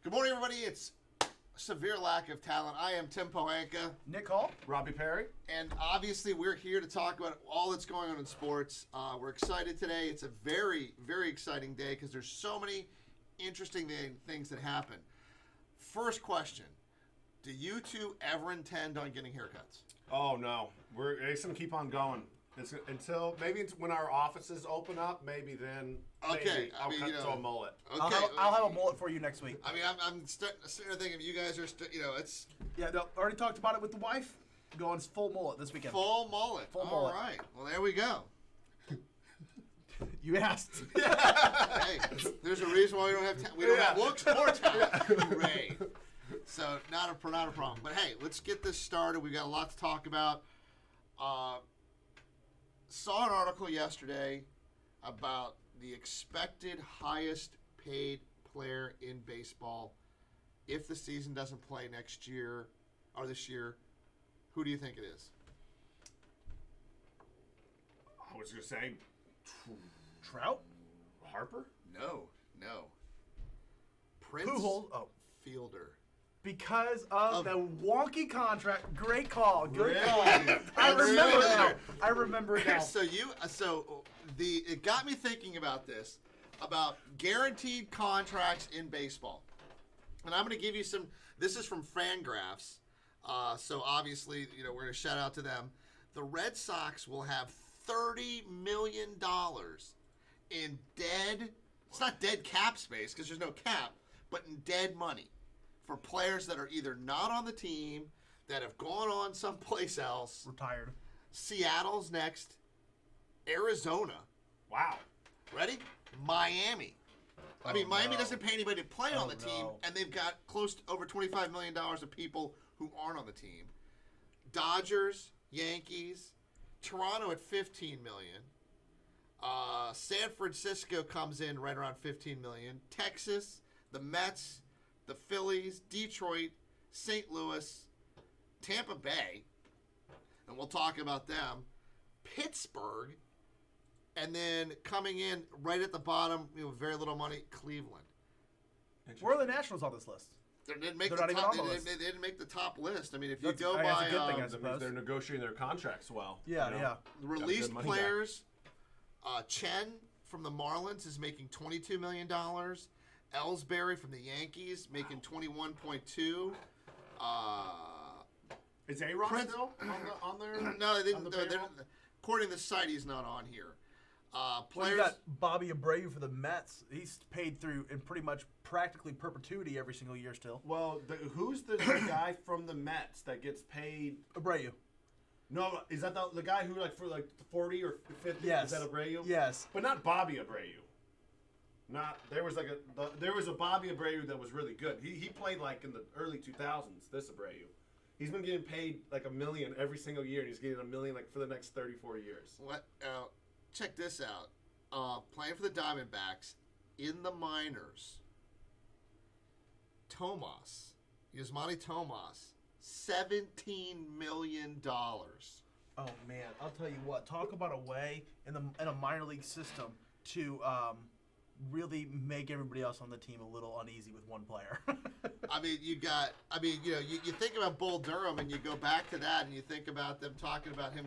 Good morning, everybody. It's severe lack of talent. I am Tim Pohanka. Nick Hall. Robbie Perry. And obviously, we're here to talk about all that's going on in sports. We're excited today. It's a very, very exciting day because there's so many interesting things that happen. First question. Do you two ever intend on getting haircuts? Oh, no. It's going to keep on going. Maybe when our offices open up, maybe then Okay, I'll cut to a mullet. Okay. I'll have a mullet for you next week. I mean, I'm sitting there thinking you guys are, it's Yeah, no, already talked about it with the wife. Going full mullet this weekend. full mullet. Full All mullet. right. Well, there we go. You asked. Hey, there's a reason why we don't have looks or talent. Hooray. So not a problem. But hey, let's get this started. We've got a lot to talk about. Saw an article yesterday about the expected highest paid player in baseball if the season doesn't play next year or this year. Who do you think it is? I was going to say Trout? Harper? No. Prince Pujols? Oh. Fielder. Because of the wonky contract. Great call. Good Really? call. I remember it now. It got me thinking about this, about guaranteed contracts in baseball. And I'm going to give you some, this is from Fangraphs. So obviously, we're going to shout out to them. The Red Sox will have $30 million in it's not dead cap space because there's no cap, but in dead money for players that are either not on the team, that have gone on someplace else. Retired. Seattle's next. Arizona. Wow. Ready? Miami. Miami doesn't pay anybody to play on the team, and they've got close to over $25 million of people who aren't on the team. Dodgers, Yankees, Toronto at $15 million. San Francisco comes in right around $15 million. Texas, the Mets, the Phillies, Detroit, St. Louis, Tampa Bay, and we'll talk about them. Pittsburgh, and then coming in right at the bottom, very little money, Cleveland. Where are the Nationals on this list? They didn't make They're the not even top. on the They list. didn't make the top list. I mean, if you That's- go I guess by a good thing, I That suppose. means they're negotiating their contracts well. Yeah. the released money players, Chen from the Marlins is making $22 million. Ellsbury from the Yankees making 21.2. Is A-Rod Prince- still on there? No, On the payroll? according to the site, he's not on here. Well, Players. you got Bobby Abreu for the Mets. He's paid through in pretty much practically perpetuity every single year still. Well, who's the guy from the Mets that gets paid? Abreu. No, is that the guy who for 40 or 50? Yes. Is that Abreu? Yes. But not Bobby Abreu. There was a Bobby Abreu that was really good. He played in the early 2000s. This Abreu, he's been getting paid $1 million every single year, and he's getting $1 million for the next 34 years. What? Check this out. Playing for the Diamondbacks in the minors. Yasmani Tomas, $17 million. Oh man, I'll tell you what. Talk about a way in a minor league system to really make everybody else on the team a little uneasy with one player. You think about Bull Durham and you go back to that and you think about them talking about him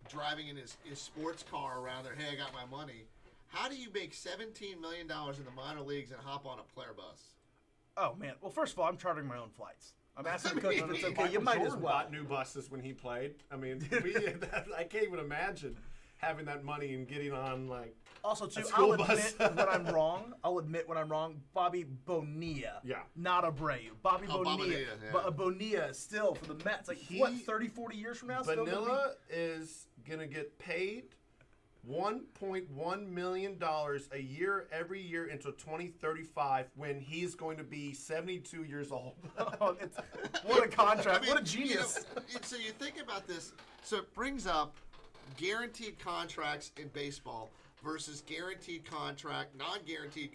driving in his sports car around there. Hey, I got my money. How do you make $17 million in the minor leagues and hop on a player bus? Oh man. Well, first of all, I'm chartering my own flights. I'm asking the coach if it's okay. You Michael might as Jordan well. bought new buses when he played. I can't even imagine having that money and getting on Also, too, a I'll school bus. admit when I'm wrong. I'll admit when I'm wrong. Bobby Bonilla. Yeah. Not Abreu. Bobby Bonilla. Bonilla, yeah. But Bonilla still for the Mets. 30, 40 years from now? still gonna Vanilla is going to get paid $1.1 million a year every year until 2035 when he's going to be 72 years old. What a contract. What a genius. So you think about this. So it brings up guaranteed contracts in baseball versus non-guaranteed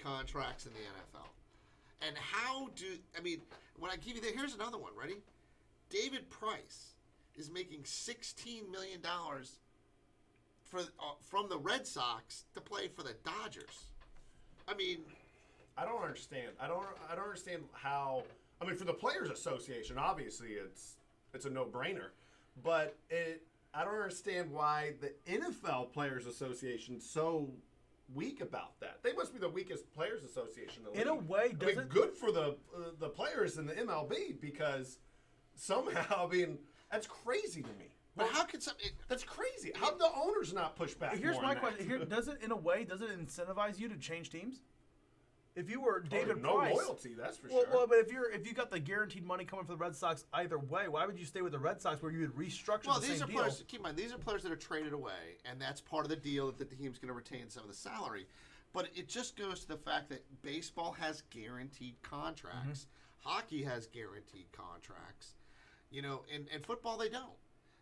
contracts in the NFL. And when I give you that, here's another one. Ready? David Price is making $16 million from the Red Sox to play for the Dodgers. I don't understand. I don't understand how. I mean, for the Players Association, obviously it's a no-brainer, but I don't understand why the NFL Players Association is so weak about that. They must be the weakest Players Association in the In a league. way, I mean, good for the players in the MLB because somehow, I mean, that's crazy to me. But how can some? That's crazy. How do the owners not push back? Here's more my on that? question. Here, does it incentivize you to change teams? If you were David no Price, loyalty, that's for well, sure. well, but if you got the guaranteed money coming for the Red Sox either way, why would you stay with the Red Sox where you would restructure Well, the these same are deal? players. Keep in mind, these are players that are traded away, and that's part of the deal that the team's going to retain some of the salary. But it just goes to the fact that baseball has guaranteed contracts, hockey has guaranteed contracts, and football they don't.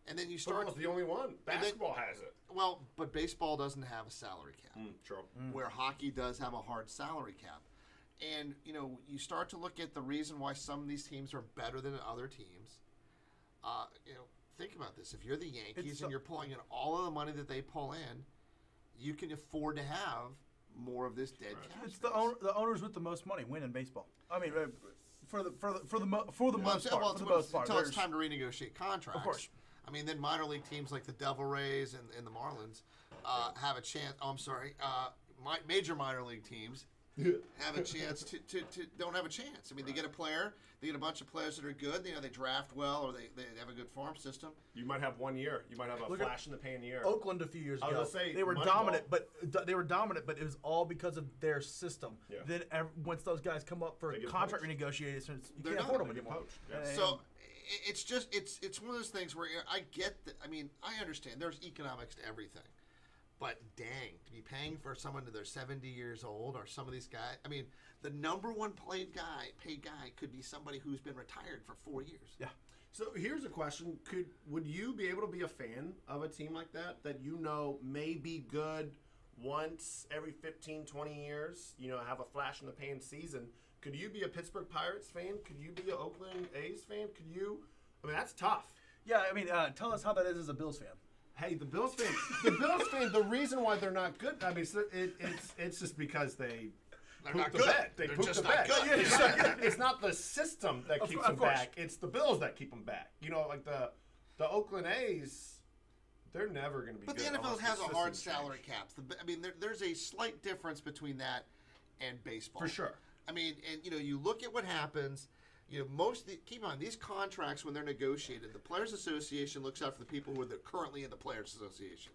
And then you start. Football's the only one. Basketball has it. Well, but baseball doesn't have a salary cap, True. where hockey does have a hard salary cap. And, you start to look at the reason why some of these teams are better than other teams. Think about this. If you're the Yankees and you're pulling in all of the money that they pull in, you can afford to have more of this dead cap It's space. the owners with the most money win in baseball. I mean, for the most part. Well, For the most part, until it's there's- time to renegotiate contracts. Of course. I mean, then minor league teams like the Devil Rays and the Marlins have a chance. Oh, I'm sorry. Major minor league teams have a chance to don't have a chance. I mean, they get a player, they get a bunch of players that are good. They draft well, or they have a good farm system. You might have 1 year. You might have a Look at flash in the pan year. Oakland a few years I was ago. gonna say, They were Moneyball. dominant, but it was all because of their system. Yeah. Then once those guys come up for They get contract poached. renegotiations, you They're can't not. afford them They get anymore. poached, yeah. And- So it's just it's one of those things where I get that. I mean, I understand there's economics to everything, but dang, to be paying for someone to they're 70 years old or some of these guys. I mean, the number one paid guy could be somebody who's been retired for 4 years. yeah. So here's a question: would you be able to be a fan of a team like that may be good once every 15, 20 years? Have a flash in the pan season. Could you be a Pittsburgh Pirates fan? Could you be an Oakland A's fan? Could you? I mean, that's tough. Yeah, I mean, tell us how that is as a Bills fan. Hey, the Bills fan. The reason why they're not good. I mean, it's just because they. They're poop not the good. bed. They They're poop just the not bed. good. It's not the system that keeps them of course. back. It's the Bills that keep them back. Like the Oakland A's, they're never going to be But good. the NFL unless has the a hard system salary changes. cap. I mean, there's a slight difference between that and baseball. For sure. I mean, and you look at what happens. Keep in mind these contracts when they're negotiated, the Players Association looks out for the people who are currently in the Players Association.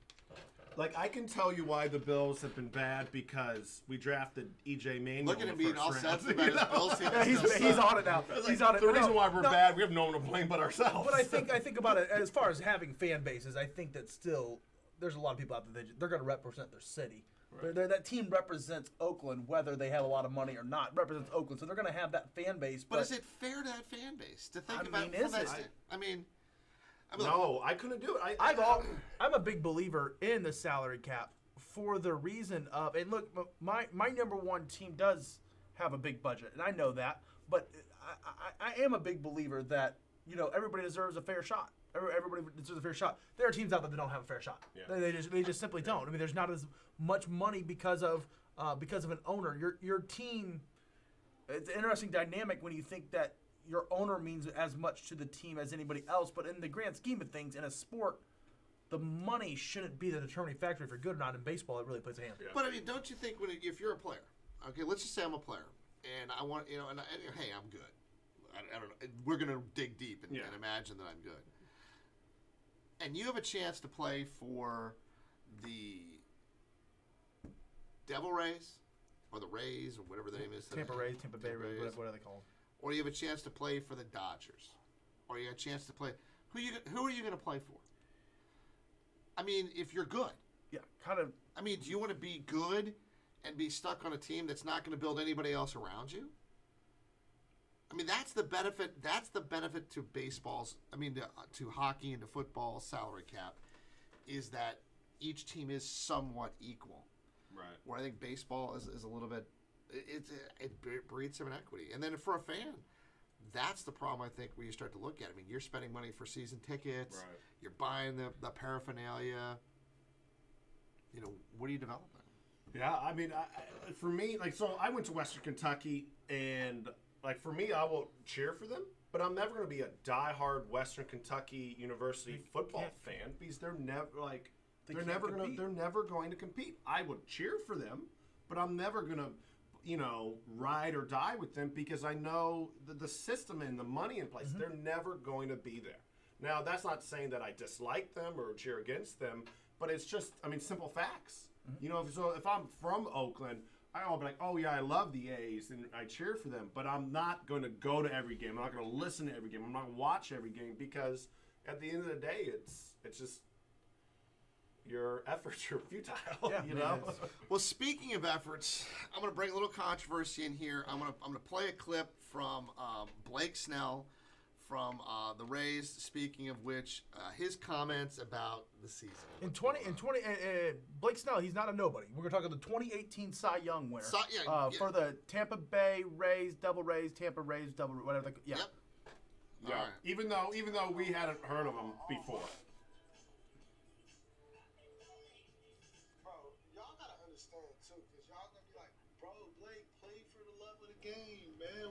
Like, I can tell you why the Bills have been bad because we drafted E.J. Manuel. Look at in him the being first all round. sensitive about his Bills team. Yeah, he's on it now. He's on it. The But reason no, why we're no, bad, we have no one to blame but ourselves. But I think about it as far as having fan bases. I think that still there's a lot of people out there they're going to represent their city. Right. That team represents Oakland, whether they have a lot of money or not. Represents Oakland, so they're going to have that fan base. But is it fair to that fan base to think I about mean, from is that it? stand- I mean, No, I couldn't do it. I'm a big believer in the salary cap for the reason of, and look, my number one team does have a big budget, and I know that, but I am a big believer that everybody deserves a fair shot. Everybody deserves a fair shot. There are teams out there that don't have a fair shot. Yeah. They just simply don't. I mean, there's not as much money because of an owner. Your team. It's an interesting dynamic when you think that your owner means as much to the team as anybody else. But in the grand scheme of things, in a sport, the money shouldn't be the determining factor if you're good or not. In baseball, it really plays a hand. Yeah. But I mean, don't you think if you're a player, okay, let's just say I'm a player, and I want, and hey, I'm good. I don't know. We're gonna dig deep and imagine that I'm good. And you have a chance to play for the Devil Rays or the Rays or whatever the name is. Tampa Rays, Tampa Bay Rays, Rays. what are they called? Or you have a chance to play for the Dodgers, or you have a chance to play. Who are you going to play for? I mean, if you're good. Yeah, kind of. I mean, do you want to be good and be stuck on a team that's not going to build anybody else around you? I mean, that's the benefit. That's the benefit to baseball's. I mean, to hockey and to football salary cap, is that each team is somewhat equal. Right. Where I think baseball is a little bit. It breeds some inequity, and then for a fan, that's the problem. I think where you start to look at it. I mean, you're spending money for season tickets. Right. You're buying the paraphernalia. What are you developing? Yeah, I mean, for me, like, so I went to Western Kentucky, and like for me, I will cheer for them, but I'm never going to be a diehard Western Kentucky University football fan because they're never like they're never going to compete. I would cheer for them, but I'm never going to, ride or die with them because I know the system and the money in place. They're never going to be there. Now, that's not saying that I dislike them or cheer against them, but it's just, simple facts. If I'm from Oakland, I'll be like, oh yeah, I love the A's and I cheer for them, but I'm not going to go to every game. I'm not going to listen to every game. I'm not going to watch every game because at the end of the day, it's just your efforts are futile. Yeah, Well, speaking of efforts, I'm going to bring a little controversy in here. I'm going to play a clip from Blake Snell from the Rays. Speaking of which, his comments about the season. Blake Snell, he's not a nobody. We're talking the 2018 Cy Young winner for the Tampa Bay Rays, Tampa Rays, whatever. Yeah. All right. Even though we hadn't heard of him before.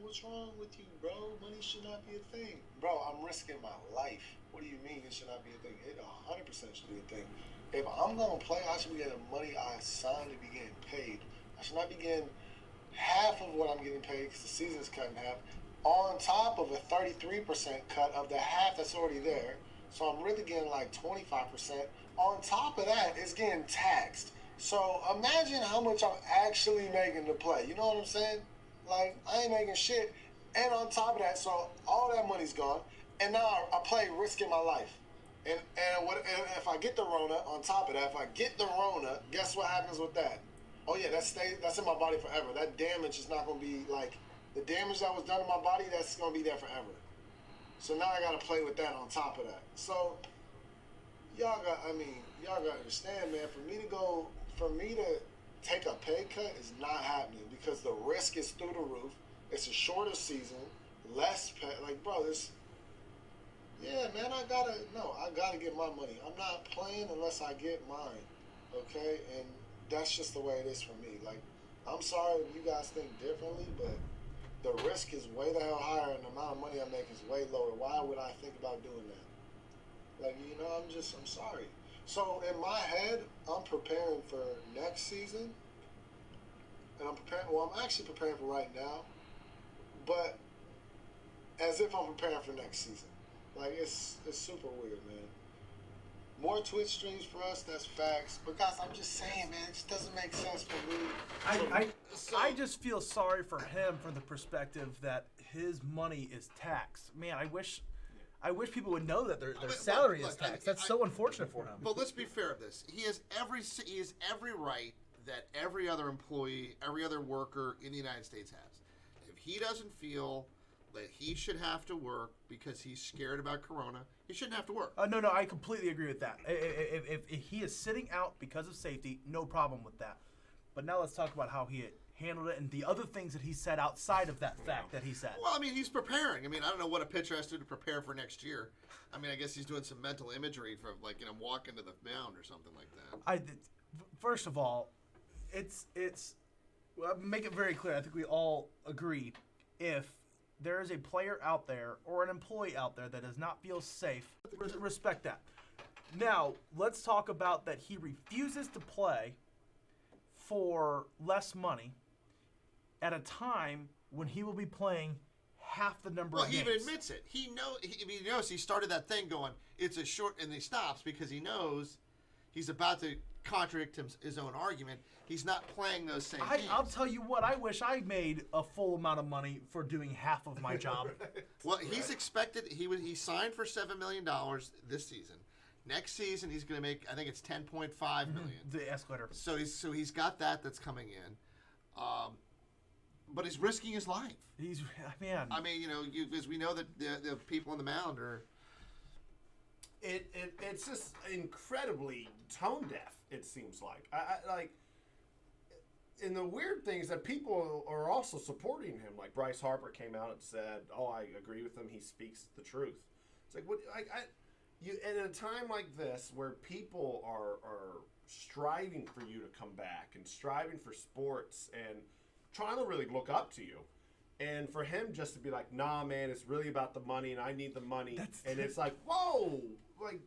What's wrong with you, bro? Money should not be a thing. Bro, I'm risking my life. What do you mean it should not be a thing? It 100% should be a thing. If I'm going to play, I should be getting money I signed to be getting paid. I should not be getting half of what I'm getting paid because the season's cut in half on top of a 33% cut of the half that's already there. So I'm really getting like 25%. On top of that, it's getting taxed. So imagine how much I'm actually making to play. You know what I'm saying? Like, I ain't making shit. And on top of that, so all that money's gone. And now I play risking my life. And if I get the Rona, on top of that, if I get the Rona, guess what happens with that? Oh, yeah, that's in my body forever. That damage is not going to be, like, the damage that was done in my body, that's going to be there forever. So now I got to play with that on top of that. So, y'all got to understand, man, for me to take a pay cut is not happening because the risk is through the roof. It's a shorter season, less pay. Like, bro, I gotta get my money. I'm not playing unless I get mine, okay? And that's just the way it is for me. Like, I'm sorry if you guys think differently, but the risk is way the hell higher and the amount of money I make is way lower. Why would I think about doing that? Like, I'm sorry. So in my head, I'm preparing for next season, and I'm actually preparing for right now, but as if I'm preparing for next season. Like, it's super weird, man. More Twitch streams for us, that's facts. But guys, I'm just saying, man, it just doesn't make sense for me. I just feel sorry for him from the perspective that his money is taxed. Man, I wish people would know that their salary is taxed. That's so unfortunate for him. But let's be fair of this. He has every right that every other employee, every other worker in the United States has. If he doesn't feel that he should have to work because he's scared about Corona, he shouldn't have to work. No, I completely agree with that. If he is sitting out because of safety, no problem with that. But now let's talk about how he handled it and the other things that he said outside of that fact that he said. Well, he's preparing. I don't know what a pitcher has to do to prepare for next year. I guess he's doing some mental imagery for, walking to the mound or something like that. First of all, make it very clear. I think we all agree if there is a player out there or an employee out there that does not feel safe, respect that. Now, let's talk about that he refuses to play for less money at a time when he will be playing half the number of games. Well, he even admits it. He knows he started that thing going, it's a short, and he stops because he knows he's about to contradict his own argument. He's not playing those same games. I'll tell you what, I wish I made a full amount of money for doing half of my job. Well, he's expected, he signed for $7 million this season. Next season, he's going to make, I think it's $10.5 million. The escalator. So he's got that's coming in. But he's risking his life. Because we know that the people on the mound are... It's just incredibly tone deaf, it seems like. And the weird thing is that people are also supporting him. Like Bryce Harper came out and said, "Oh, I agree with him. He speaks the truth." It's like, what? In a time like this where people are striving for you to come back and striving for sports and trying to really look up to you. And for him just to be like, nah, man, it's really about the money and I need the money. It's like, whoa, like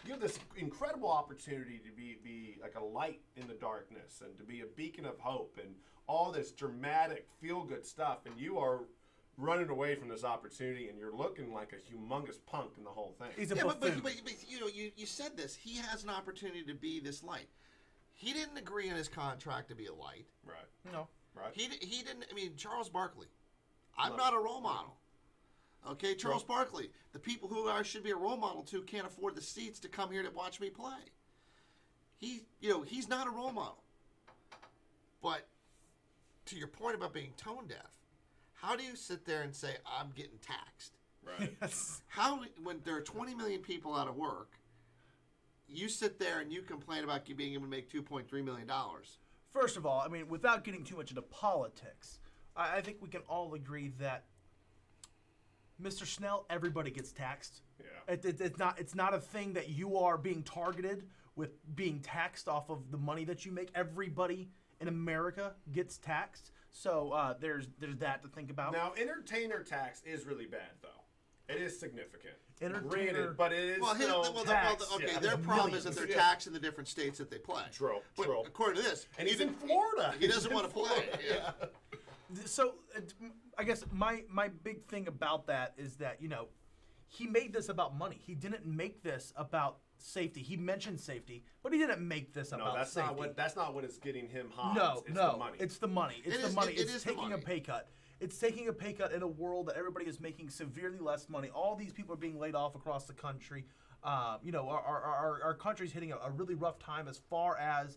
you have this incredible opportunity to be like a light in the darkness and to be a beacon of hope and all this dramatic, feel-good stuff. And you are running away from this opportunity, and you're looking like a humongous punk in the whole thing. He's a but buffoon. you know, you said this. He has an opportunity to be this light. He didn't agree in his contract to be a light. Right. No. Right. He didn't. I mean, Charles Barkley. I'm not a role model. Okay, Charles Barkley. The people who I should be a role model to can't afford the seats to come here to watch me play. He's not a role model. But to your point about being tone deaf, how do you sit there and say, I'm getting taxed? Right. Yes. How, when there are 20 million people out of work, you sit there and you complain about you being able to make $2.3 million. First of all, I mean, without getting too much into politics, I think we can all agree that Mr. Snell, everybody gets taxed. Yeah. It's not a thing that you are being targeted with being taxed off of the money that you make. Everybody in America gets taxed. So there's that to think about. Now, entertainer tax is really bad, though. It is significant. Entertainer, Granted, but it is Their problem is that they're taxed in the different states that they play. True. But according to this, And he's in Florida. He doesn't want to play. Yeah. So I guess my big thing about that is that, you know, he made this about money. He didn't make this about safety. He mentioned safety, but he didn't make this about safety. That's not what is getting him hot. No, it's no, the money. it's the money. It's It the is- money. it It's is the taking money. a pay cut. It's taking a pay cut in a world that everybody is making severely less money. All these people are being laid off across the country. You know, our country's hitting a really rough time as far as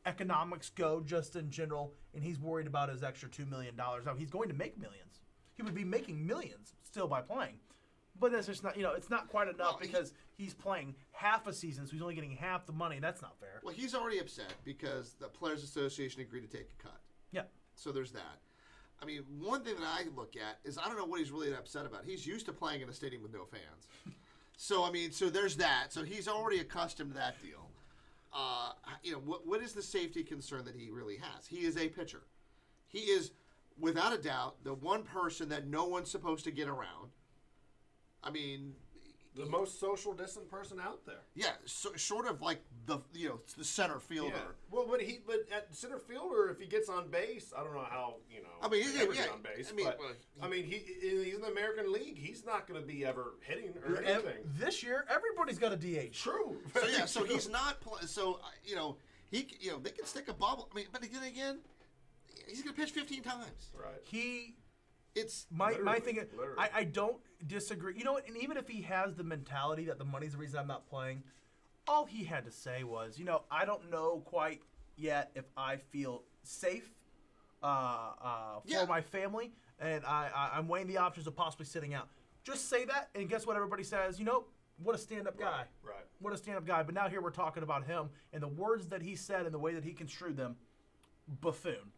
economics go, just in general. And he's worried about his extra $2 million. Now, he's going to make millions. He would be making millions still by playing. But that's just not, you know, it's not quite enough because he's playing half a season, so he's only getting half the money. That's not fair. Well, he's already upset because the Players Association agreed to take a cut. Yeah. So there's that. I mean, one thing that I look at is I don't know what he's really upset about. He's used to playing in a stadium with no fans. So, I mean, so there's that. So he's already accustomed to that deal. You know, what is the safety concern that he really has? He is a pitcher. He is, without a doubt, the one person that no one's supposed to get around. I mean, the most social distant person out there. yeah, so, short of like the center fielder. Yeah. Well, but at center fielder, if he gets on base, I don't know how I mean, he's on base. He's in the American League. He's not going to be ever hitting or anything. This year, everybody's got a DH. True. So yeah, so he's not. They can stick a bubble. I mean, but again, he's going to pitch 15 times. Right. It's My thing is, literally. I don't disagree. You know what? And even if he has the mentality that the money's the reason I'm not playing, all he had to say was, you know, I don't know quite yet if I feel safe for my family, and I'm weighing the options of possibly sitting out. Just say that, and guess what? Everybody says, you know, what a stand-up guy. Right. What a stand-up guy. But now here we're talking about him and the words that he said and the way that he construed them. Buffoon.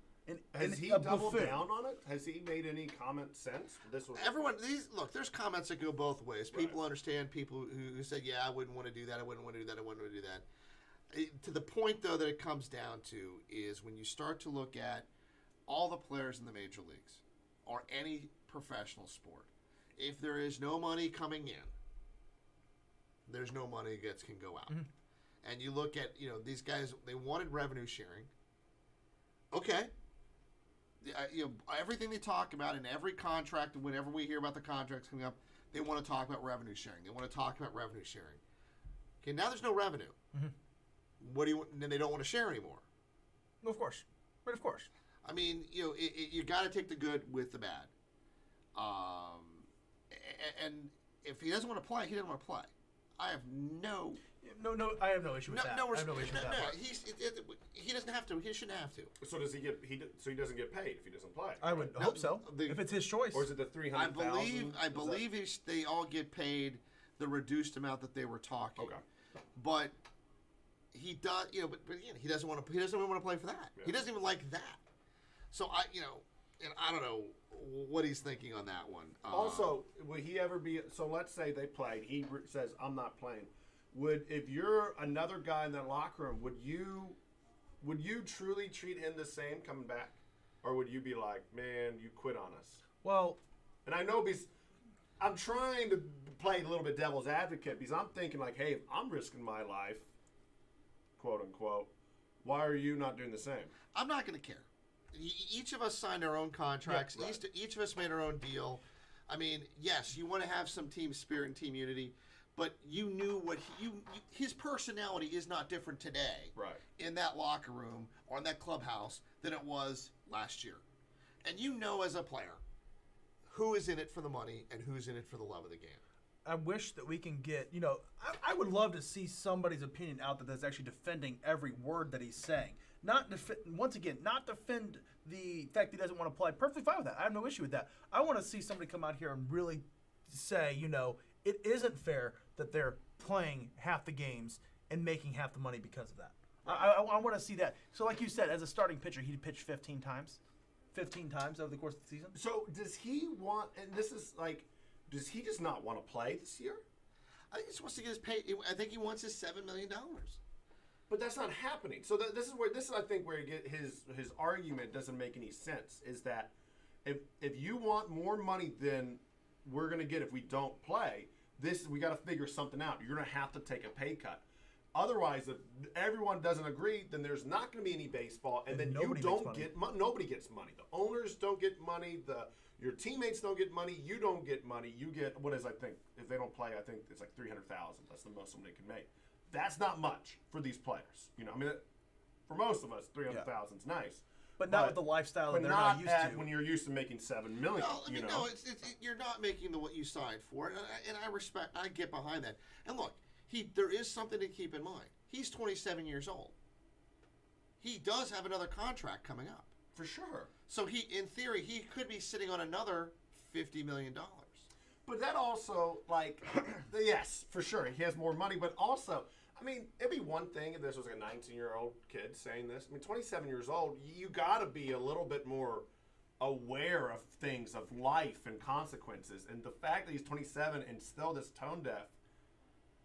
Has he doubled down on it? Has he made any comment since? There's comments that go both ways. People understand people who said, yeah, I wouldn't want to do that. I wouldn't want to do that. I wouldn't want to do that. To the point, though, that it comes down to is when you start to look at all the players in the major leagues or any professional sport, if there is no money coming in, there's no money that can go out. Mm-hmm. And you look at, these guys, they wanted revenue sharing. Okay. Everything they talk about in every contract, whenever we hear about the contracts coming up, they want to talk about revenue sharing. Okay, now there's no revenue. Mm-hmm. What do you? Then they don't want to share anymore. Of course, but of course. I mean, you got to take the good with the bad. And if he doesn't want to play, he doesn't want to play. I have no. No, I have no issue with that. I have no issue with that. He doesn't have to. He shouldn't have to. So does he get? So he doesn't get paid if he doesn't play. I would hope so. If it's his choice, or is it the 300,000? I believe they all get paid the reduced amount that they were talking. Okay. But he does. But again, he doesn't want to. He doesn't even want to play for that. Yeah. He doesn't even like that. So and I don't know what he's thinking on that one. Also, will he ever be? So let's say they played. He says, "I'm not playing." if you're another guy in that locker room, would you truly treat him the same coming back, or would you be like, man, you quit on us? Well, and I know I'm trying to play a little bit devil's advocate because I'm thinking like, hey, if I'm risking my life, quote unquote, why are you not doing the same? I'm not going to care. Each of us signed our own contracts. Yeah, right. Each of us made our own deal. I mean, yes, you want to have some team spirit and team unity, but you knew what his personality is not different today, right, in that locker room or in that clubhouse than it was last year. And you know as a player who is in it for the money and who's in it for the love of the game. I wish that we can get, I would love to see somebody's opinion out there that's actually defending every word that he's saying. Not defend the fact that he doesn't want to play. Perfectly fine with that. I have no issue with that. I want to see somebody come out here and really say, it isn't fair that they're playing half the games and making half the money because of that. I want to see that. So like you said, as a starting pitcher, he pitched 15 times over the course of the season. So does he want, and this is like, does he just not want to play this year? I think he just wants to get his pay. I think he wants his $7 million. But that's not happening. So this is I think where his argument doesn't make any sense. Is that if you want more money than we're going to get if we don't play, we got to figure something out. You're going to have to take a pay cut. Otherwise, if everyone doesn't agree, then there's not going to be any baseball, and then you don't get nobody gets money. The owners don't get money. Your teammates don't get money. You don't get money. You get I think if they don't play, I think it's like $300,000. That's the most somebody can make. That's not much for these players. For most of us, $300,000 is nice. But not with the lifestyle that they're not used to. When you're used to making $7 million. No, you're not making what you signed for, and I get behind that. And look, there is something to keep in mind. He's 27 years old. He does have another contract coming up. For sure. So in theory, he could be sitting on another $50 million. But that also, yes, for sure, he has more money. But also, it'd be one thing if this was a 19-year-old kid saying this. 27 years old, you got to be a little bit more aware of things, of life and consequences. And the fact that he's 27 and still this tone deaf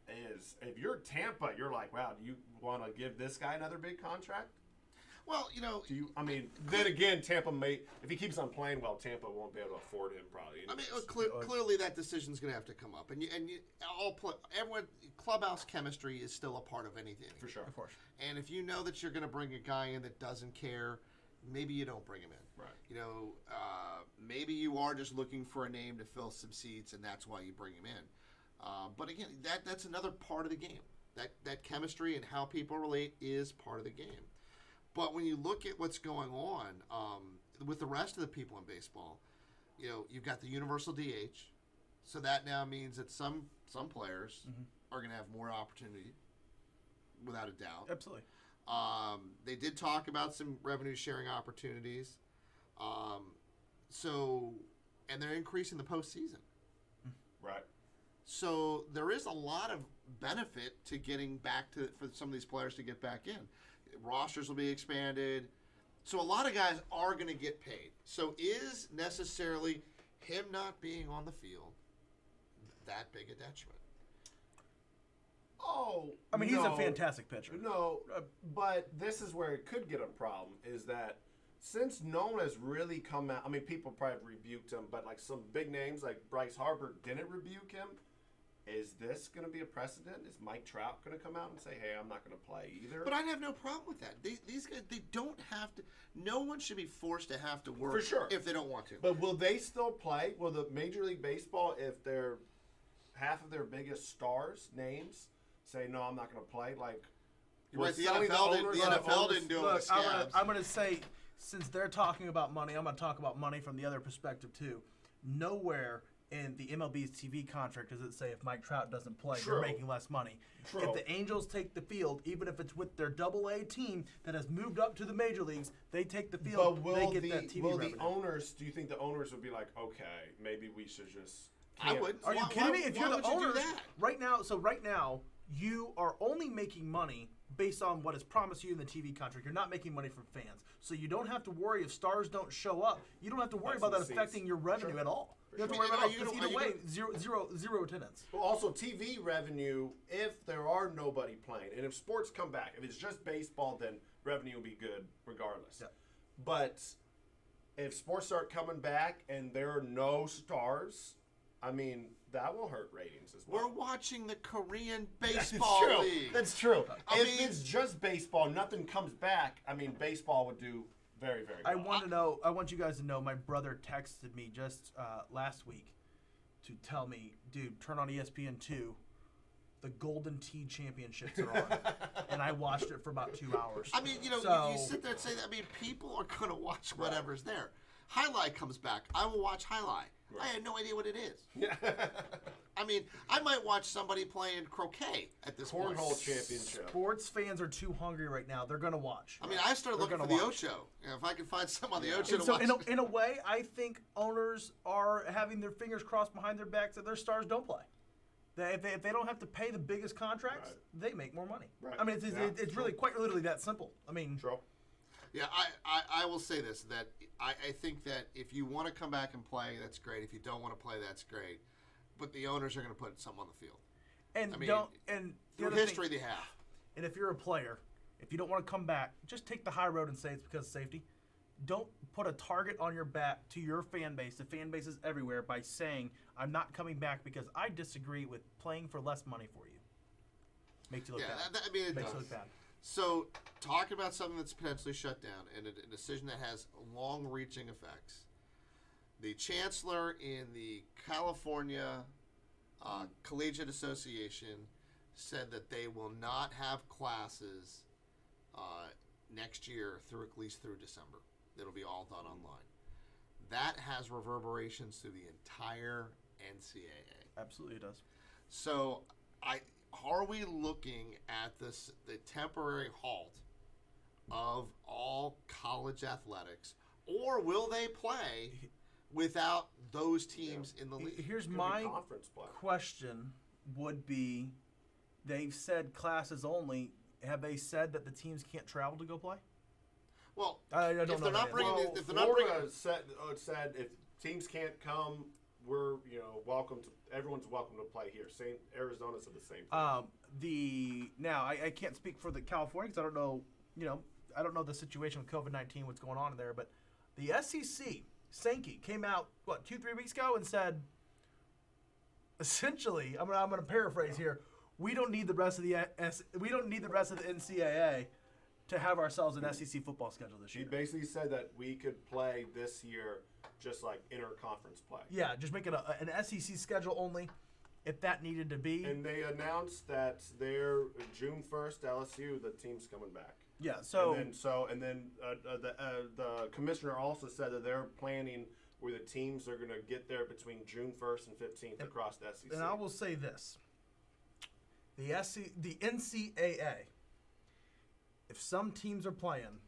is, if you're Tampa, you're like, wow, do you want to give this guy another big contract? Well, then again, Tampa may, if he keeps on playing well, Tampa won't be able to afford him probably. Clearly that decision's going to have to come up, and everyone, clubhouse chemistry is still a part of anything. For sure, of course. And if you know that you're going to bring a guy in that doesn't care, maybe you don't bring him in. Right. Maybe you are just looking for a name to fill some seats, and that's why you bring him in. But again, that's another part of the game. That chemistry and how people relate is part of the game. But when you look at what's going on with the rest of the people in baseball, you've got the universal DH, so that now means that some players are going to have more opportunity, without a doubt. Absolutely. They did talk about some revenue sharing opportunities, and they're increasing the postseason. Right. So there is a lot of benefit to getting back for some of these players to get back in. Rosters will be expanded. So a lot of guys are going to get paid. So is necessarily him not being on the field that big a detriment? Oh, he's a fantastic pitcher. No, but this is where it could get a problem, is that since no one has really come out, people probably have rebuked him, but some big names like Bryce Harper didn't rebuke him. Is this going to be a precedent? Is Mike Trout going to come out and say, hey, I'm not going to play either? But I'd have no problem with that. These guys, they don't have to. No one should be forced to have to work for sure if they don't want to. But will they still play? Will the Major League Baseball, if they're half of their biggest stars, names, say, no, I'm not going to play? You're right, the NFL didn't do it with scabs. I'm going to say, since they're talking about money, I'm going to talk about money from the other perspective, too. Nowhere in the MLB's TV contract does it say if Mike Trout doesn't play, True. you're making less money. True. If the Angels take the field, even if it's with their Double-A team that has moved up to the major leagues, they take the field, they get that TV revenue. The owners, do you think the owners would be like, okay, maybe we should just... I would. Are you kidding me? If you're the owners, that? right now, you are only making money based on what is promised you in the TV contract. You're not making money from fans. So you don't have to worry if stars don't show up. You don't have to worry about that affecting your revenue at all. You don't have to worry about it because either way, zero attendance. Well, also TV revenue, if there are nobody playing, and if sports come back, if it's just baseball, then revenue will be good regardless. Yeah. But if sports start coming back and there are no stars, I mean, that will hurt ratings as well. We're watching the Korean baseball league. That's true. I If mean, it's just baseball, nothing comes back, I mean, baseball would do very, very well. I want you guys to know, my brother texted me just last week to tell me, dude, turn on ESPN2. The Golden Tee Championships are on. And I watched it for about 2 hours. I mean, you sit there and say that. I mean, people are going to watch whatever's there. Highlight comes back. I will watch Highlight. I had no idea what it is. Yeah. I mean, I might watch somebody playing croquet at this point. Cornhole championship. Sports fans are too hungry right now. They're going to watch. I mean, I started looking for the Ocho. If I can find some on the Ocho And to so watch. in a way, I think owners are having their fingers crossed behind their backs that their stars don't play. If they don't have to pay the biggest contracts, they make more money. Right. I mean, it's really quite literally that simple. I mean, True. Yeah, I will say this, that I think that if you want to come back and play, that's great. If you don't want to play, that's great. But the owners are going to put something on the field. and I mean, the Through other history, thing, they have. and if you're a player, if you don't want to come back, just take the high road and say it's because of safety. Don't put a target on your back to your fan base, the fan bases everywhere, by saying, I'm not coming back because I disagree with playing for less money for you. Makes you look bad. I mean, it Makes does. you look bad. So, talking about something that's potentially shut down and a decision that has long-reaching effects, the chancellor in the California Collegiate Association said that they will not have classes next year at least through December. It'll be all done online. That has reverberations through the entire NCAA. Absolutely it does. So, are we looking at the temporary halt of all college athletics, or will they play without those teams in the league? Here's Could be my conference play. question would be, they've said classes only. Have they said that the teams can't travel to go play? Well, I don't if know they're not that. bringing, Well, if they're not Florida bringing, said if teams can't come, we're welcome to. Everyone's welcome to play here. Arizona said the same thing. Now I can't speak for the California because I don't know. I don't know the situation with COVID-19, what's going on in there. But the SEC, Sankey, came out 2-3 weeks ago and said, essentially, I'm gonna paraphrase here. We don't need the rest of the NCAA to have ourselves an SEC football schedule this He year. basically said that we could play this year just like interconference play. Yeah, just make it an SEC schedule only, if that needed to be. And they announced that they're June 1st, LSU, the team's coming back. Yeah, so And then the commissioner also said that they're planning where the teams are going to get there between June 1st and 15th across the SEC. and I will say this: the NCAA, if some teams are playing,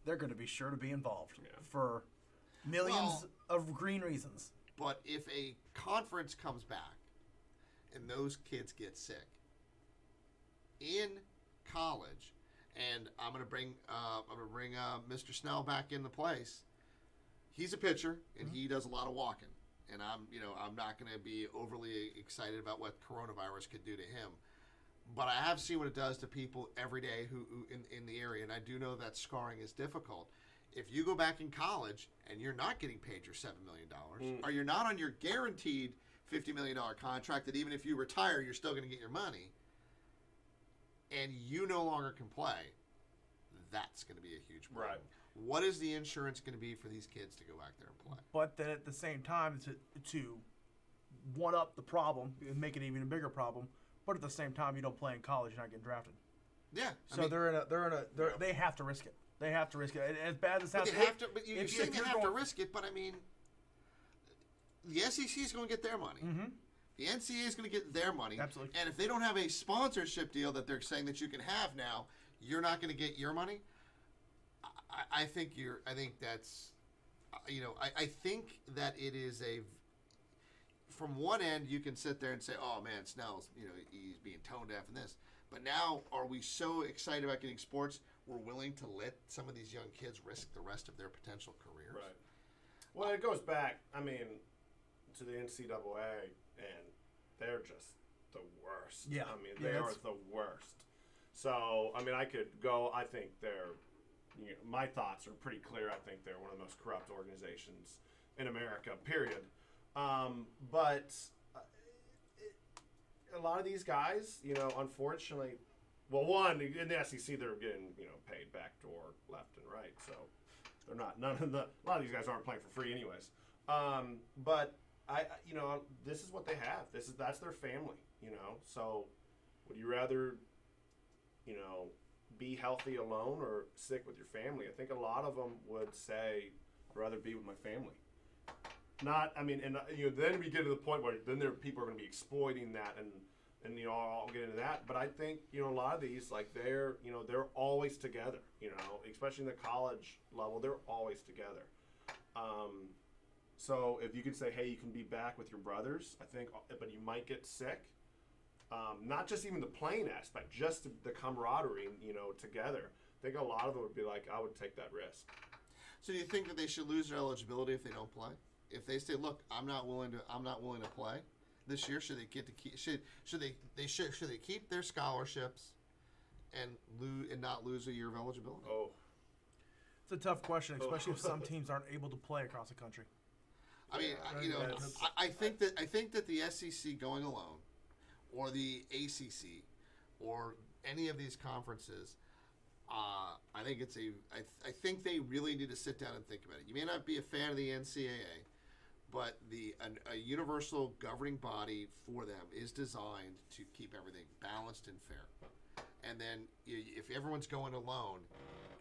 they're going to be sure to be involved for millions of green reasons. but if a conference comes back and those kids get sick in college, and I'm gonna bring Mr. Snell back into place. He's a pitcher and he does a lot of walking, and I'm not gonna be overly excited about what coronavirus could do to him. But I have seen what it does to people every day who in the area, and I do know that scarring is difficult. If you go back in college and you're not getting paid your $7 million, or you're not on your guaranteed $50 million contract that even if you retire, you're still going to get your money, and you no longer can play, that's going to be a huge problem. Right. What is the insurance going to be for these kids to go back there and play? But then at the same time, to one up the problem and make it even a bigger problem. But at the same time, you don't play in college, you're not getting drafted. Yeah. So they have to risk it. They have to risk it. And as bad as it sounds, You're saying they have to risk it, but I mean, the SEC is going to get their money. Mm-hmm. The NCAA is going to get their money. Absolutely. And if they don't have a sponsorship deal that they're saying that you can have now, you're not going to get your money. I think that's, I think that it is from one end you can sit there and say, oh man, Snell's, he's being tone deaf in this. But now, are we so excited about getting sports, we're willing to let some of these young kids risk the rest of their potential careers? Right. Well, it goes back, I mean, to the NCAA, and they're just the worst. Yeah. I mean, Yeah, they are that's- the worst. So, I mean, I could go, I think they're, my thoughts are pretty clear. I think they're one of the most corrupt organizations in America, period. But a lot of these guys, unfortunately, well, one, in the SEC, they're getting, paid backdoor left and right. So they're not, a lot of these guys aren't playing for free anyways. But this is what they have. That's their family, So would you rather, be healthy alone or sick with your family? I think a lot of them would say, I'd rather be with my family. Then we get to the point where then people are going to be exploiting that and I'll get into that. But I think, a lot of these, like they're always together, especially in the college level, they're always together. So if you could say, hey, you can be back with your brothers, I think, but you might get sick. Not just even the playing aspect, just the camaraderie, together. I think a lot of them would be like, I would take that risk. So do you think that they should lose their eligibility if they don't play? If they say, look, I'm not willing to play this year, should they get to keep? Should they keep their scholarships and not lose a year of eligibility? Oh, It's a tough question, especially if some teams aren't able to play across the country. I mean, I think that the SEC going alone, or the ACC, or any of these conferences, I think they really need to sit down and think about it. You may not be a fan of the NCAA, but a universal governing body for them is designed to keep everything balanced and fair. And then if everyone's going alone,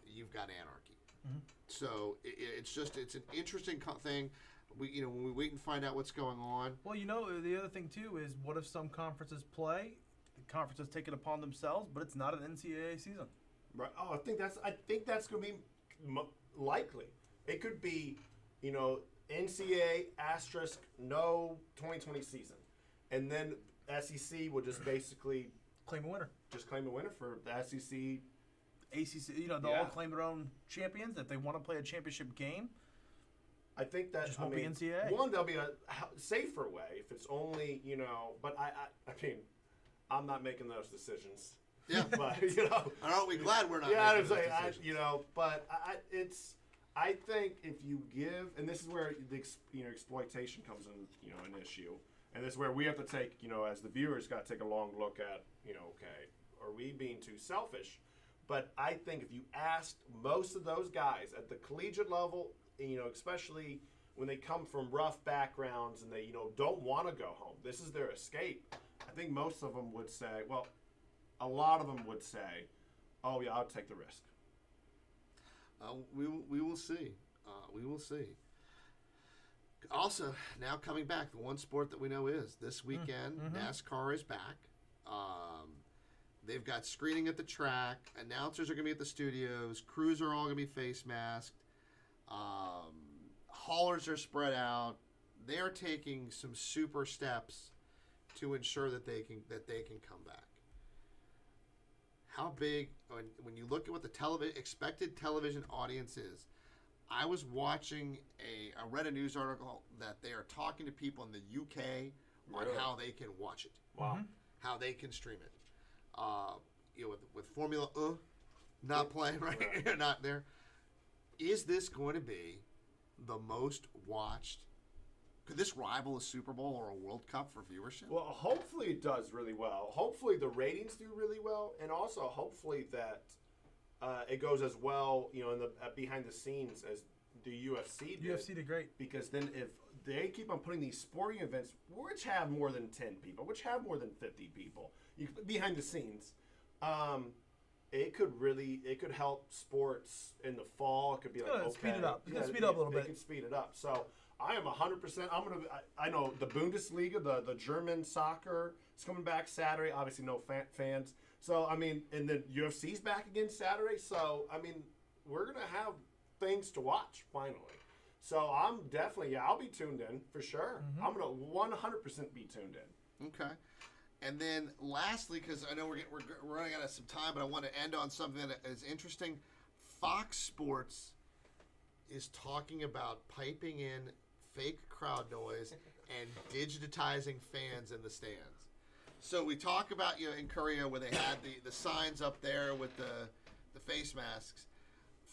you've got anarchy. Mm-hmm. So it's an interesting thing. When we wait and find out what's going on. Well, the other thing too is, what if some conferences play? The conferences take it upon themselves, but it's not an NCAA season. right. Oh, I think that's going to be likely. It could be, NCAA asterisk no 2020 season, and then SEC will just basically Claim a winner. just claim a winner for the SEC. ACC, they'll all claim their own champions. If they want to play a championship game, I think that Just won't be NCAA. One, there'll be a safer way if it's only but I mean, I'm not making those decisions. Yeah. But Aren't we glad we're not? yeah, making I'm saying, those decisions? but I think if you give, and this is where the exploitation comes in, an issue, and this is where we have to take, as the viewers, got to take a long look at, okay, are we being too selfish? But I think if you asked most of those guys at the collegiate level, especially when they come from rough backgrounds and they, don't want to go home, this is their escape. I think most of them would say, well, a lot of them would say, oh yeah, I'll take the risk. We will see. We will see. Also, now coming back, the one sport that we know is this weekend, NASCAR is back. They've got screening at the track. Announcers are going to be at the studios. Crews are all going to be face masked. Haulers are spread out. They are taking some super steps to ensure that they can come back. How big, when you look at what the expected television audience is, I was watching I read a news article that they are talking to people in the UK on how they can watch it. Wow. How they can stream it. With Formula not playing, right? Not there. Is this going to be the most watched? Could this rival a Super Bowl or a World Cup for viewership? Well, hopefully it does really well. Hopefully the ratings do really well, and also hopefully that it goes as well, in the behind the scenes as the UFC did. UFC did great. Because then if they keep on putting these sporting events, which have more than 10 people, which have more than 50 people, behind the scenes, it could help sports in the fall. It could be speed it up. It's gonna speed up a little bit. It could speed it up. So I am 100%. I know the Bundesliga, the German soccer is coming back Saturday. Obviously, no fans. So I mean, and then UFC's back again Saturday. So I mean, we're gonna have things to watch finally. So I'm definitely, I'll be tuned in for sure. I'm gonna 100% be tuned in. Okay. And then lastly, because I know we're running out of some time, but I want to end on something that is interesting. Fox Sports is talking about piping in fake crowd noise and digitizing fans in the stands. So we talk about, in Korea where they had the signs up there with the face masks.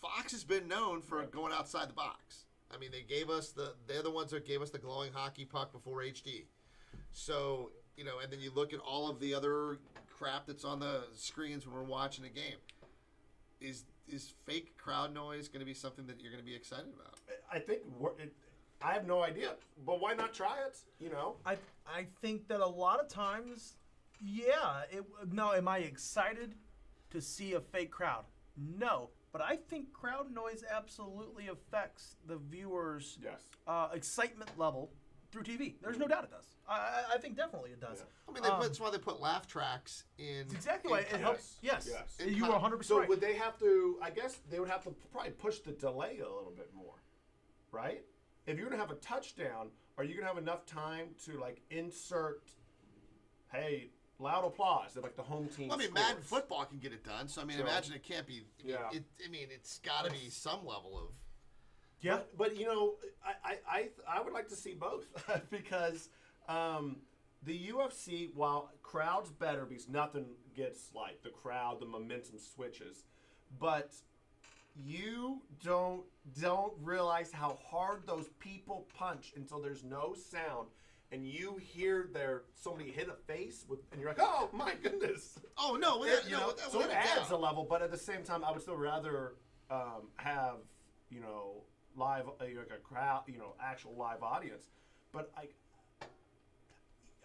Fox has been known for going outside the box. I mean, they're the ones that gave us the glowing hockey puck before HD. So, and then you look at all of the other crap that's on the screens when we're watching a game. Is fake crowd noise going to be something that you're going to be excited about? I think I have no idea, but why not try it? I think that a lot of times, yeah. Now, am I excited to see a fake crowd? No, but I think crowd noise absolutely affects the viewers' excitement level through TV. There's no doubt it does. I think definitely it does. Yeah. I mean, that's why they put laugh tracks in. It's exactly why it helps. Yes. You are 100% So right. would they have to? I guess they would have to probably push the delay a little bit more, right? If you're gonna have a touchdown, are you gonna have enough time to insert, hey, loud applause that the home team? Well, I mean, scores? Madden football can get it done. So I mean, imagine it can't be. I mean, it's got to be some level of. Yeah, but I would like to see both because the UFC, while crowd's better because nothing gets the crowd, the momentum switches, but you don't realize how hard those people punch until there's no sound. And you hear somebody hit a face and you're like, oh my goodness! Oh no! So it adds a level, but at the same time, I would still rather have live a crowd, actual live audience. But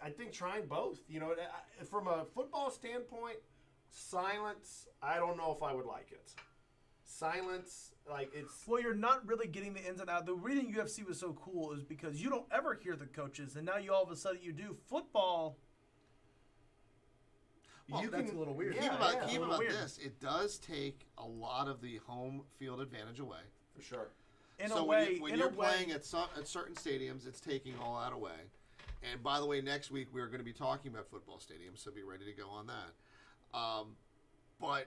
I think trying both. From a football standpoint, silence. I don't know if I would like it. Silence, it's. Well, you're not really getting the ins and outs. The reason UFC was so cool is because you don't ever hear the coaches, and now you all of a sudden you do. Football. Well, that's a little weird. Keep about this. It does take a lot of the home field advantage away. For sure. When you're playing at certain stadiums, it's taking all that away. And by the way, next week we're going to be talking about football stadiums, so be ready to go on that. But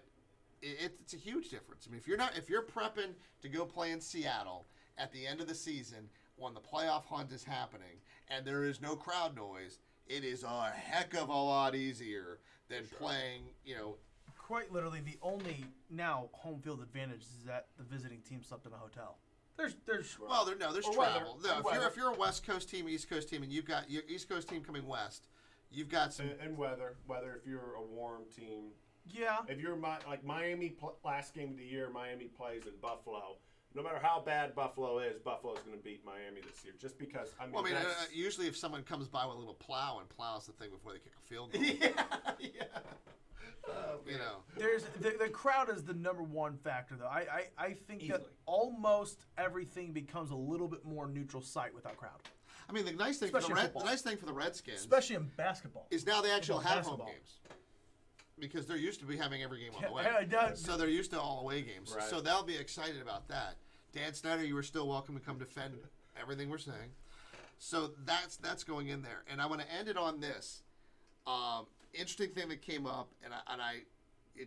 it's a huge difference. I mean, if you're prepping to go play in Seattle at the end of the season when the playoff hunt is happening and there is no crowd noise, it is a heck of a lot easier than playing. Quite literally, the only now home field advantage is that the visiting team slept in a hotel. There's travel. No, if you're a West Coast team, East Coast team, and you've got your East Coast team coming west, you've got some and weather if you're a warm team. Yeah. If you're Miami, last game of the year, Miami plays in Buffalo. No matter how bad Buffalo is, Buffalo's going to beat Miami this year. Just because usually if someone comes by with a little plow and plows the thing before they kick a field goal. yeah. There's the crowd is the number one factor, though. I think Easily. that almost everything becomes a little bit more neutral site without crowd. I mean, the nice thing for the Redskins, especially in basketball, is now they actually have basketball. home games. Because they're used to be having every game on the way. So they're used to all away games. Right. So they'll be excited about that. Dan Snyder, you were still welcome to come defend everything we're saying. So that's going in there. And I want to end it on this. Interesting thing that came up, and I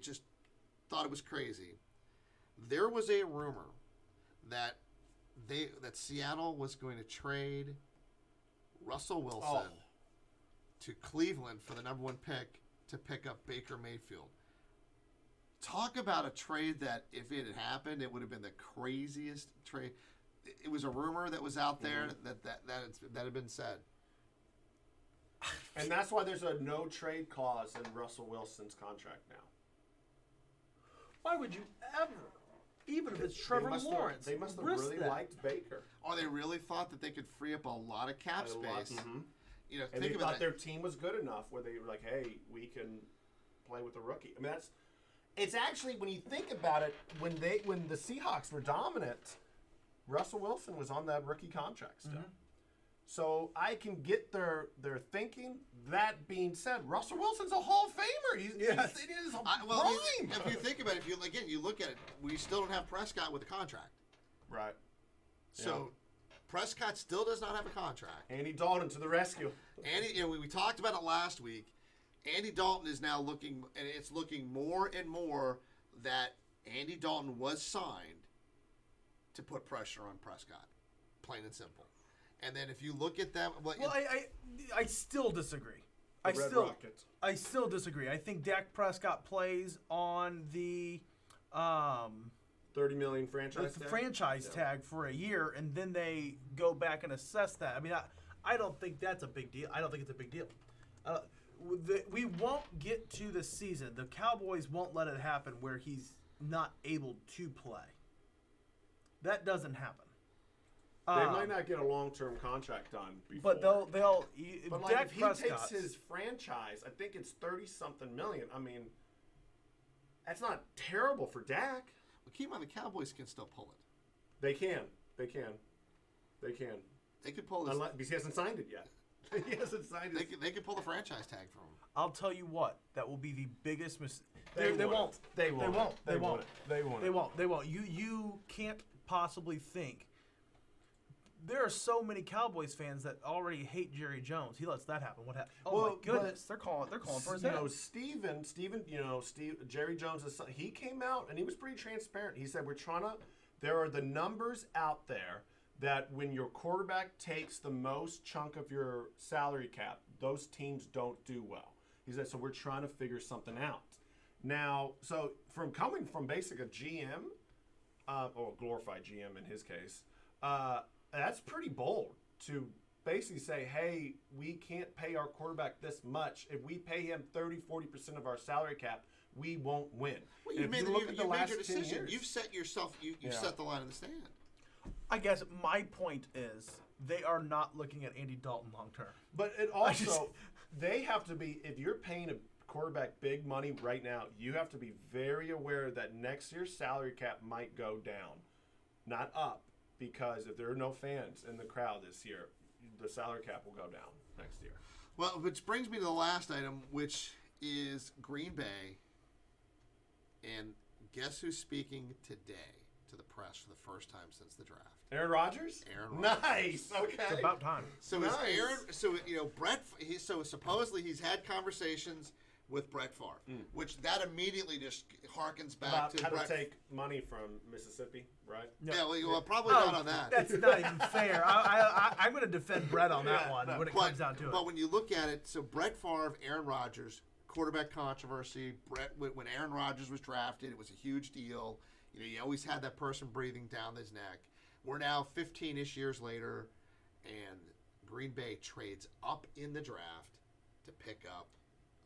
just thought it was crazy. There was a rumor that Seattle was going to trade Russell Wilson to Cleveland for the number 1 pick to pick up Baker Mayfield. Talk about a trade that, if it had happened, it would have been the craziest trade. It was a rumor that was out there that had been said. And that's why there's a no trade clause in Russell Wilson's contract now. Why would you ever? Even if it's Trevor Lawrence. They must have really liked Baker. Or they really thought that they could free up a lot of cap space. And they thought their team was good enough where they were like, hey, we can play with a rookie. I mean, it's actually, when you think about it, when the Seahawks were dominant, Russell Wilson was on that rookie contract still. So I can get their thinking. That being said, Russell Wilson's a Hall of Famer. It is a prime. If you think about it, you look at it, we still don't have Prescott with a contract. Right. So Prescott still does not have a contract. Andy Dalton to the rescue. We talked about it last week. Andy Dalton is now looking, and it's looking more and more that Andy Dalton was signed to put pressure on Prescott, plain and simple. And then if you look at them, I still disagree. Rockets. I still disagree. I think Dak Prescott plays on the $30 million franchise tag for a year, and then they go back and assess that. I mean, I don't think that's a big deal. I don't think it's a big deal. We won't get to the season. The Cowboys won't let it happen where he's not able to play. That doesn't happen. They might not get a long-term contract done before. But they'll. But like, if he takes his franchise, I think it's 30-something million. I mean, that's not terrible for Dak. Well, keep in mind, the Cowboys can still pull it. They can. They could pull this. Because he hasn't signed it yet. He hasn't signed it. They could pull the franchise tag from him. I'll tell you what. That will be the biggest mistake. They won't. They won't. They won't. You can't possibly think. There are so many Cowboys fans that already hate Jerry Jones. He lets that happen. What happened? Oh my goodness! They're calling for his head. Jerry Jones' son, he came out and he was pretty transparent. He said, there are the numbers out there that when your quarterback takes the most chunk of your salary cap, those teams don't do well. He said, so we're trying to figure something out. Now, so coming from basically a GM, or a glorified GM in his case, that's pretty bold to basically say, hey, we can't pay our quarterback this much. If we pay him 30-40% of our salary cap, we won't win. Well, you made your decision. You've set yourself. You set the line in the sand. I guess my point is they are not looking at Andy Dalton long term. But it also, they have to be, if you're paying a quarterback big money right now, you have to be very aware that next year's salary cap might go down, not up. Because if there are no fans in the crowd this year, the salary cap will go down next year. Well, which brings me to the last item, which is Green Bay. And guess who's speaking today to the press for the first time since the draft? Aaron Rodgers? Aaron Rodgers. Nice. Okay. It's about time. So nice. Brett. So supposedly he's had conversations with Brett Favre, which that immediately just harkens back about to how Brett. To take money from Mississippi, right? No. Yeah, well, probably not on that. That's not even fair. I'm going to defend Brett on that one when it comes down to it. But when you look at it, so Brett Favre, Aaron Rodgers, quarterback controversy. When Aaron Rodgers was drafted, it was a huge deal. You always had that person breathing down his neck. We're now 15-ish years later, and Green Bay trades up in the draft to pick up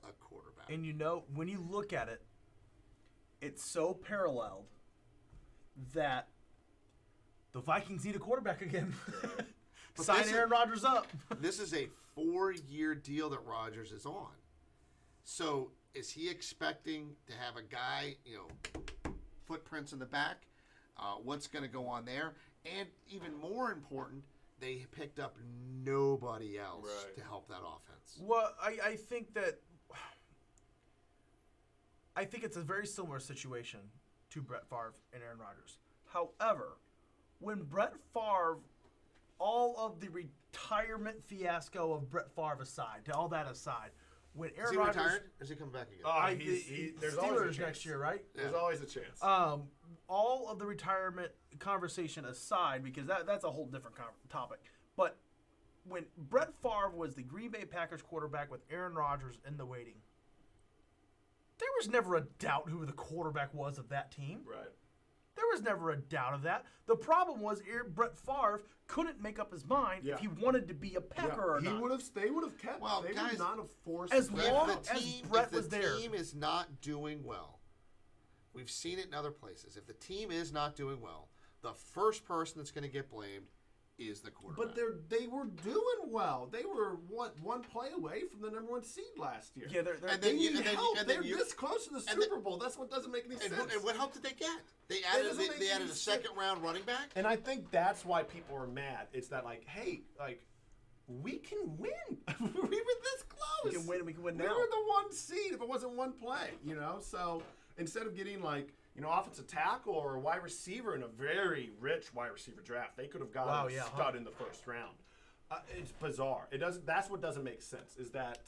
a quarterback. And when you look at it, it's so paralleled that the Vikings need a quarterback again. Sign Aaron Rodgers up. This is a 4-year deal that Rodgers is on. So is he expecting to have a guy, footprints in the back? What's going to go on there? And even more important, they picked up nobody else to help that offense. Well, I think it's a very similar situation to Brett Favre and Aaron Rodgers. However, when Brett Favre, all of the retirement fiasco of Brett Favre aside, to all that aside, when Aaron Rodgers retired, or is he coming back again? There's always a chance. Next year, right? There's always a chance. All of the retirement conversation aside, because that's a whole different topic. But when Brett Favre was the Green Bay Packers quarterback with Aaron Rodgers in the waiting, there was never a doubt who the quarterback was of that team. Right. There was never a doubt of that. The problem was Brett Favre couldn't make up his mind if he wanted to be a Packer or not. They would have kept. Well, they guys, would not have forced. As long as Brett was there. If the team is not doing well, we've seen it in other places. If the team is not doing well, the first person that's going to get blamed is the quarterback. But they were doing well. They were one play away from the #1 seed last year. Yeah, they need help. They're this close to the Super Bowl. That's what doesn't make any sense. And what help did they get? They added a second-round running back. And I think that's why people are mad. It's that we can win. We were this close. We can win. We can win now. We were the 1 seed if it wasn't one play. So instead of getting offensive tackle or a wide receiver in a very rich wide receiver draft, they could have gotten a stud in the first round. It's bizarre. That's what doesn't make sense. Is that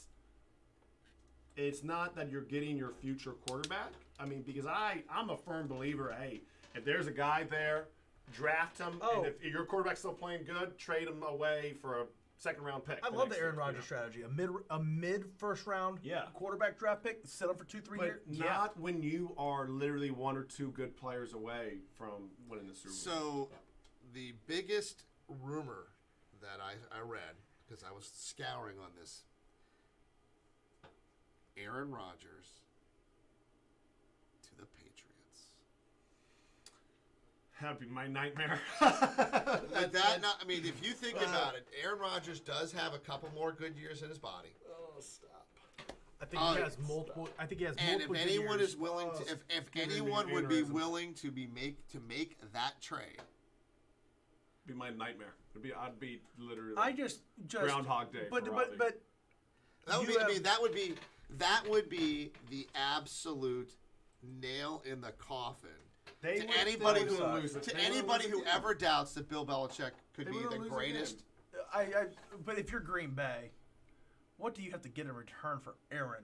it's not that you're getting your future quarterback. I mean, because I'm a firm believer. Hey, if there's a guy there, draft him. Oh. And if your quarterback's still playing good, trade him away for a second-round pick. I love the Aaron Rodgers strategy. A mid first round quarterback draft pick, set him for 2-3 years. Not when you are literally 1 or 2 good players away from winning the Super Bowl. So, the biggest rumor that I read, because I was scouring on this, Aaron Rodgers to the Patriots. That'd be my nightmare. I mean, if you think about it, Aaron Rodgers does have a couple more good years in his body. Oh, stop. I think he has multiple. I think he has And multiple. if anyone years. is willing to, if anyone would be willing to make that trade, Be my nightmare. I'd be literally. I just Groundhog Day. But for Robbie. but that would You be. I have- mean, that would be the absolute nail in the coffin. They To would- anybody they would who lose it. to They would anybody lose who again. ever doubts that Bill Belichick could They be would the lose greatest. but if you're Green Bay, what do you have to get in return for Aaron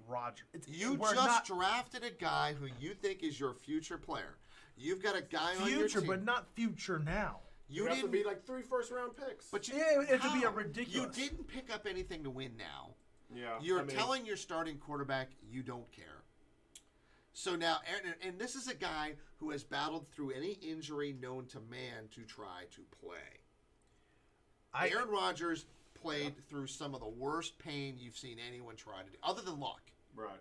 Rodgers? You we're just not drafted a guy who you think is your future player. You've got a guy on your future, team. but not future now. you You have to didn't. be like 3 first-round picks. But you, Yeah, it would be a how? ridiculous. You didn't pick up anything to win now. yeah, You're I mean, telling your starting quarterback you don't care. So now, and this is a guy who has battled through any injury known to man to try to play. Aaron Rodgers played through some of the worst pain you've seen anyone try to do, other than luck. right.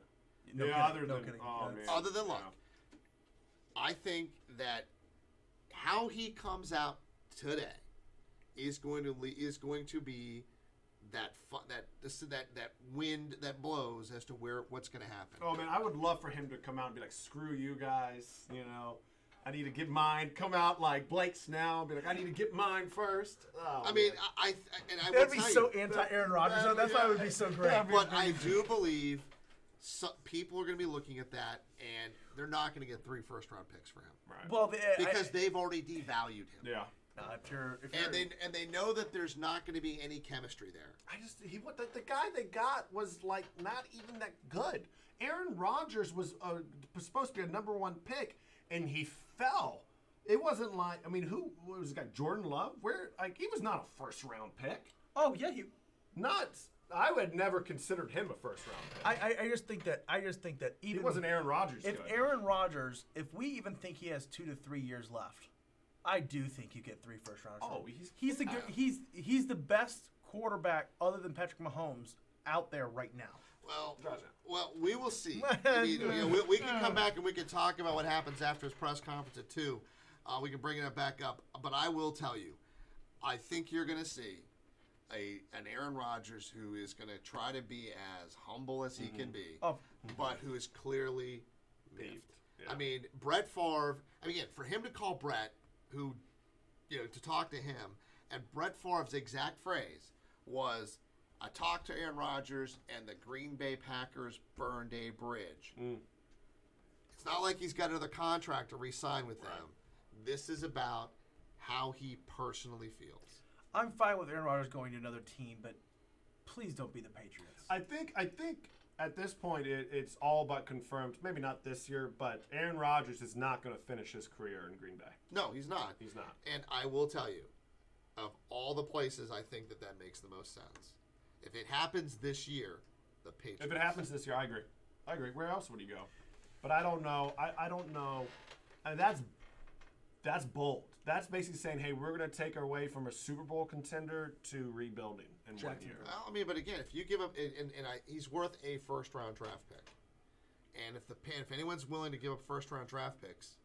No yeah, kidding, other no than kidding. oh That's- man, Other than luck. I think that how he comes out today is going to be that wind that blows as to what's going to happen. Oh man, I would love for him to come out and be like, "Screw you guys," you know. I need to get mine. Come out like Blake Snell, be like, "I need to get mine first." Oh, I mean, man. I will That'd be tell so you, anti-Aaron Rodgers. Though. That's why it would be so great. but I do believe people are going to be looking at that, and they're not going to get 3 first-round picks for him right. Well, because they've already devalued him. yeah. if you're And they know that there's not going to be any chemistry there. I just the guy they got was like not even that good. Aaron Rodgers was supposed to be a number 1 pick, and he fell. It wasn't like who was the guy? Jordan Love? Where he was not a first-round pick. oh yeah, he. Nuts. I would never considered him a first-round pick. I just think that even He wasn't Aaron Rodgers. if good. Aaron Rodgers, if we even think he has 2 to 3 years left, I do think you get 3 first rounders. Oh, he's the good, he's the best quarterback other than Patrick Mahomes out there right now. Well, we will see. I mean, we can come back and we can talk about what happens after his press conference at 2. We can bring it back up. But I will tell you, I think you're going to see an Aaron Rodgers who is going to try to be as humble as he can be, but who is clearly miffed. Yeah. I mean, Brett Favre, again, for him to call Brett, who, to talk to him, and Brett Favre's exact phrase was, I talked to Aaron Rodgers, and the Green Bay Packers burned a bridge. It's not like he's got another contract to re-sign with them. This is about how he personally feels. I'm fine with Aaron Rodgers going to another team, but please don't be the Patriots. I think at this point it's all but confirmed. Maybe not this year, but Aaron Rodgers is not going to finish his career in Green Bay. No, he's not. He's not. And I will tell you, of all the places, I think that makes the most sense. If it happens this year, the Patriots. If it happens this year, I agree. Where else would he go? But I don't know. I don't know. And that's bold. That's basically saying, hey, we're going to take our way from a Super Bowl contender to rebuilding in 1 year. Well, I mean, but again, if you give up, he's worth a first-round draft pick, and if anyone's willing to give up first-round draft picks,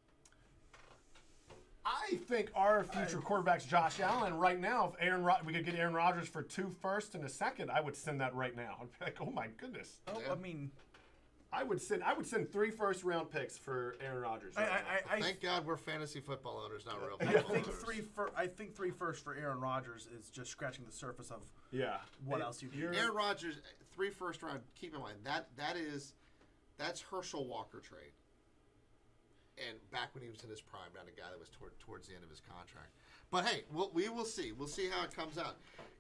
I think our future quarterback's Josh Allen. Right now, if we could get Aaron Rodgers for 2 firsts and a second, I would send that right now. I'd be like, oh my goodness. Oh, Yeah. I mean, I would send 3 first-round picks for Aaron Rodgers. Right now. thank God we're fantasy football owners, not real I football think owners. I think 3 firsts for Aaron Rodgers is just scratching the surface of what else you can. Aaron Rodgers, 3 first-round. Keep in mind that's Herschel Walker trade. and back when he was in his prime, not a guy that was towards the end of his contract. But hey, we will see. We'll see how it comes out.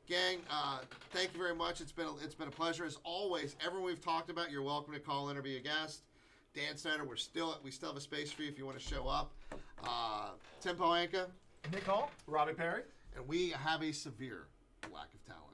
Gang, thank you very much. It's been a pleasure as always. Everyone we've talked about, you're welcome to call in or be a guest. Dan Snyder, we still have a space for you if you want to show up. Tim Pohanka, Nick Hall, Robbie Perry. And we have a severe lack of talent.